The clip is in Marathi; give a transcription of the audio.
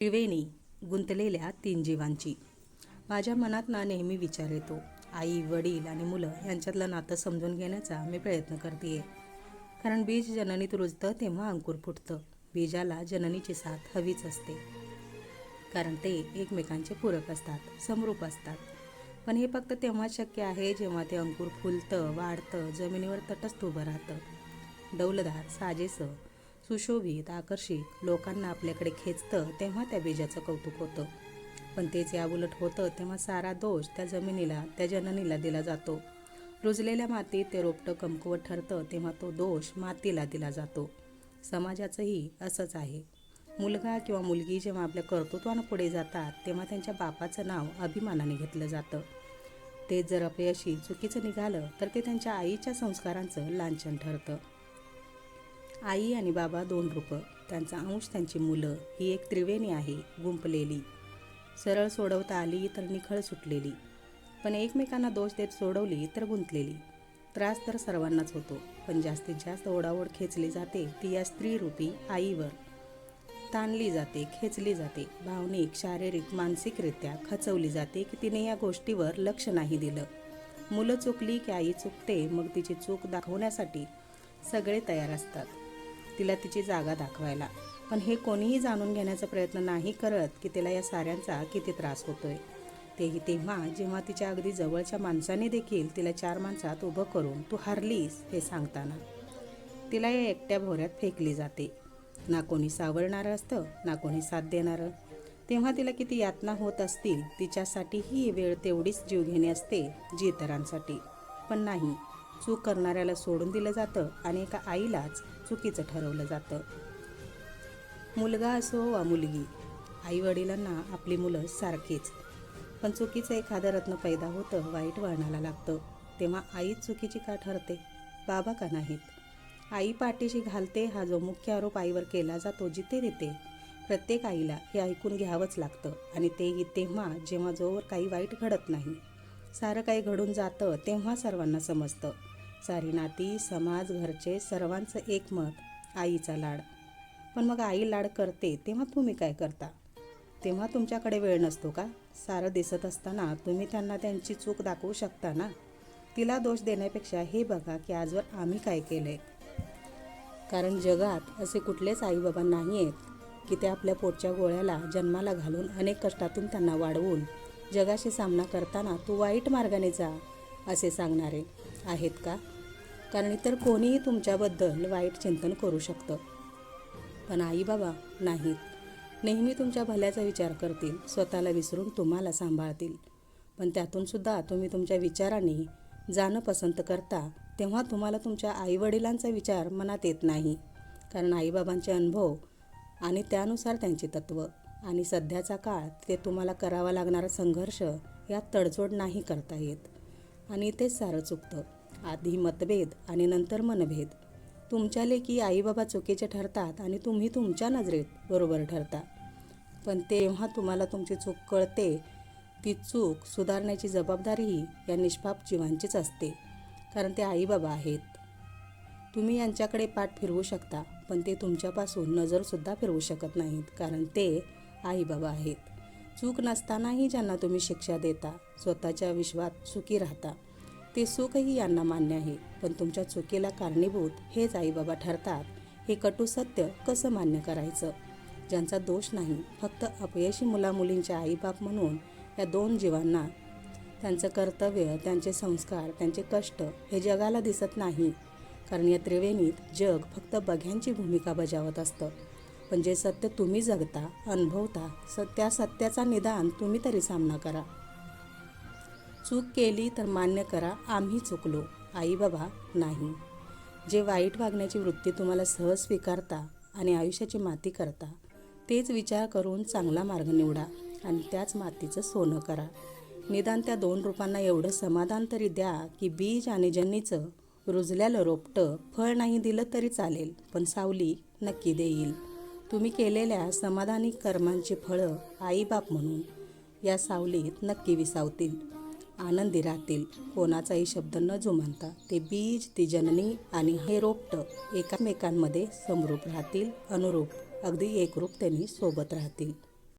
त्रिवेणी गुंतलेल्या तीन जीवांची. माझ्या मनात नेहमी विचार येतो. आई, वडील आणि मुलं यांच्यातलं नातं समजून घेण्याचा मी प्रयत्न करते. कारण बीज जननीत रुजतं तेव्हा अंकुर फुटतं. बीजाला जननीची साथ हवीच असते, कारण ते एकमेकांचे पूरक असतात, समरूप असतात. पण हे फक्त तेव्हाच शक्य आहे जेव्हा ते अंकुर फुलतं, वाढतं, जमिनीवर तटस्थ उभं राहतं. डौलदार, साजेसं, सुशोभित, आकर्षित, लोकांना आपल्याकडे खेचतं तेव्हा त्या बीजाचं कौतुक होतं. पण तेच याउलट होतं तेव्हा सारा दोष त्या जमिनीला, त्या जननीला दिला जातो. रुजलेल्या मातीत ते रोपटं कमकुवत ठरतं तेव्हा तो दोष मातीला दिला जातो. समाजाचंही असंच आहे. मुलगा किंवा मुलगी जेव्हा आपल्या कर्तृत्वानं पुढे जातात तेव्हा त्यांच्या बापाचं नाव अभिमानाने घेतलं जातं. ते जर अपयशी, चुकीचं निघालं तर ते त्यांच्या आईच्या संस्कारांचं लांछन ठरतं. आई आणि बाबा दोन रूपं, त्यांचा अंश त्यांची मुलं, ही एक त्रिवेणी आहे, गुंपलेली. सरळ सोडवता आली तर निखळ सुटलेली, पण एकमेकांना दोष देत सोडवली तर गुंतलेली. त्रास तर सर्वांनाच होतो, पण जास्तीत जास्त ओढाओढ खेचली जाते ती या स्त्रीरूपी आईवर. ताणली जाते, खेचली जाते, भावनिक, शारीरिक, मानसिकरित्या खचवली जाते की तिने या गोष्टीवर लक्ष नाही दिलं. मुलं चुकली की आई चुकते, मग तिची चूक दाखवण्यासाठी सगळे तयार असतात, तिला तिची जागा दाखवायला. पण हे कोणीही जाणून घेण्याचा प्रयत्न नाही करत की तिला या साऱ्यांचा किती त्रास होतोय. तेही तेव्हा जेव्हा तिच्या अगदी जवळच्या माणसाने देखील तिला चार माणसात उभं करून तू हारलीस हे सांगताना तिला या एकट्या भोवऱ्यात फेकली जाते. ना कोणी सावरणारं असतं, ना कोणी साथ देणारं. तेव्हा तिला किती यातना होत असतील. तिच्यासाठी ही वेळ तेवढीच जीवघेणी असते जी इतरांसाठी. पण नाही, चूक करणाऱ्याला सोडून दिलं जातं आणि एका आईलाच चुकीचं ठरवलं जातं. मुलगा असो वा मुलगी, आई वडिलांना आपली मुलं सारखीच. पण चुकीचं एखादं रत्न पैदा होतं, वाईट वळणाला लागतं, तेव्हा आईच चुकीची का ठरते, बाबा का नाहीत? आई पाठीशी घालते हा जो मुख्य आरोप आईवर केला जातो जिथे तिथे, प्रत्येक आईला हे ऐकून घ्यावंच लागतं. आणि तेही तेव्हा जेव्हा जोवर काही वाईट घडत नाही. सारं काही घडून जातं तेव्हा सर्वांना समजतं. सारी नाती, समाज, घरचे, सर्वांचं एकमत, आईचा लाड. पण मग आई लाड करते तेव्हा तुम्ही काय करता? तेव्हा तुमच्याकडे वेळ नसतो का? सारं दिसत असताना तुम्ही त्यांना त्यांची चूक दाखवू शकता ना. तिला दोष देण्यापेक्षा हे बघा की आजवर आम्ही काय केलंय. कारण जगात असे कुठलेच आईबाबा नाही आहेत की ते आपल्या पोटच्या गोळ्याला जन्माला घालून अनेक कष्टातून त्यांना वाढवून जगाशी सामना करताना तू वाईट मार्गाने जा असे सांगणारे आहेत का? कारण इतर कोणीही तुमच्याबद्दल वाईट चिंतन करू शकतं, पण आई बाबा नाहीत. नेहमी तुमच्या भल्याचा विचार करतील, स्वतःला विसरून तुम्हाला सांभाळतील. पण त्यातूनसुद्धा तुम्ही तुमच्या विचारांनी जाणं पसंत करता तेव्हा तुम्हाला तुमच्या आईवडिलांचा विचार मनात येत नाही. कारण आईबाबांचे अनुभव आणि त्यानुसार त्यांची तत्त्व आणि सध्याचा काळ, ते तुम्हाला करावा लागणारा संघर्ष यात तडजोड नाही करता येत. आणि इथेच सारं चुकतं. आधी मतभेद आणि नंतर मनभेद. तुमच्या लेकी आईबाबा चुकीचे ठरतात आणि तुम्ही तुमच्या नजरेत बरोबर ठरता. पण तेव्हा तुम्हाला तुमची चूक कळते. ती चूक सुधारण्याची जबाबदारीही या निष्पाप जीवांचीच असते, कारण ते आईबाबा आहेत. तुम्ही यांच्याकडे पाठ फिरवू शकता, पण ते तुमच्यापासून नजरसुद्धा फिरवू शकत नाहीत, कारण ते आईबाबा आहेत. चूक नसतानाही ज्यांना तुम्ही शिक्षा देता, स्वतःच्या विश्वात सुखी राहता, ते सुखही यांना मान्य आहे. पण तुमच्या चुकीला कारणीभूत हेच आईबाबा ठरतात. हे कटू सत्य कसं मान्य करायचं? ज्यांचा दोष नाही, फक्त अपयशी मुलामुलींचे आईबाप म्हणून या दोन जीवांना त्यांचं कर्तव्य, त्यांचे संस्कार, त्यांचे कष्ट हे जगाला दिसत नाही. कारण या त्रिवेणीत जग फक्त बघ्यांची भूमिका बजावत असतं. पण जे सत्य तुम्ही जगता, अनुभवता, त्या सत्याचा निदान तुम्ही तरी सामना करा. चूक केली तर मान्य करा, आम्ही चुकलो, आई बाबा नाही. जे वाईट वागण्याची वृत्ती तुम्हाला सहज स्वीकारता आणि आयुष्याची माती करता, तेच विचार करून चांगला मार्ग निवडा आणि त्याच मातीचं सोनं करा. निदान त्या दोन रूपांना एवढं समाधान तरी द्या की बीज आणि जननीचं रुजल्यालं रोपटं फळ नाही दिलं तरी चालेल, पण सावली नक्की देईल. तुम्ही केलेल्या समाधानी कर्मांची फळं आईबाप म्हणून या सावलीत नक्की विसावतील, आनंदी राहतील. कोणाचाही शब्द न जुमानता ते बीज, ती जननी आणि हे रोपटं एकमेकांमध्ये समरूप राहतील, अनुरूप, अगदी एकरूप त्यांनी सोबत राहतील.